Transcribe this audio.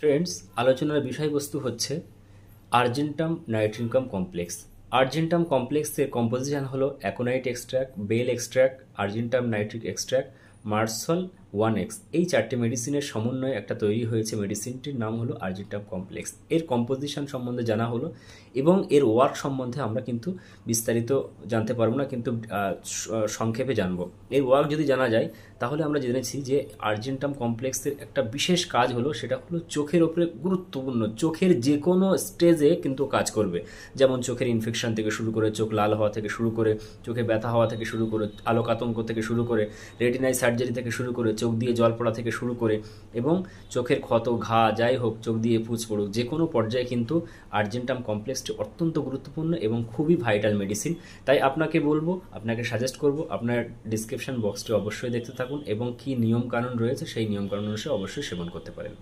Friends, আলোচনার বিষয়বস্তু হচ্ছে আর্জেন্টাম নাইট্রিনকাম কমপ্লেক্স। আর্জেন্টাম কমপ্লেক্সের কম্পোজিশন হলো aconite extract, bel extract, Argentum nitric extract, মার্সল 1X। এই চারটে মেডিসিনের সমন্বয়ে একটা তৈরি হয়েছে মেডিসিনটির নাম হলো আর্জেন্টাম কমপ্লেক্স। এর কম্পোজিশন সম্বন্ধে জানা হলো এবং এর ওয়ার্ক সম্বন্ধে আমরা কিন্তু বিস্তারিত জানতে পারবো না, কিন্তু সংক্ষেপে জানবো। এর ওয়ার্ক যদি জানা যায় তাহলে আমরা জেনেছি যে আর্জেন্টাম কমপ্লেক্সের একটা বিশেষ কাজ হলো, সেটা হলো চোখের ওপরে গুরুত্বপূর্ণ, চোখের যে কোনো স্টেজে কিন্তু কাজ করবে। যেমন চোখের ইনফেকশন থেকে শুরু করে, চোখ লাল হওয়া থেকে শুরু করে, চোখে ব্যথা হওয়া থেকে শুরু করে, আলোক আতঙ্ক থেকে শুরু করে, রেটিনাই সার্জারি থেকে শুরু করে, চোখ দিয়ে জল পড়া থেকে শুরু করে, এবং চোখের ক্ষত ঘা যাই হোক, চোখ দিয়ে পুঁজ পড়ুক, যে কোনো পর্যায়ে কিন্তু আর্জেন্টাম কমপ্লেক্সটি অত্যন্ত গুরুত্বপূর্ণ এবং খুবই ভাইটাল মেডিসিন। তাই আপনাকে বলবো, আপনাকে সাজেস্ট করব, আপনার ডিসক্রিপশন বক্সটি অবশ্যই দেখতে থাকুন এবং কি নিয়ম কানুন রয়েছে সেই নিয়ম কানুন অনুসারে অবশ্যই সেবন করতে পারেন।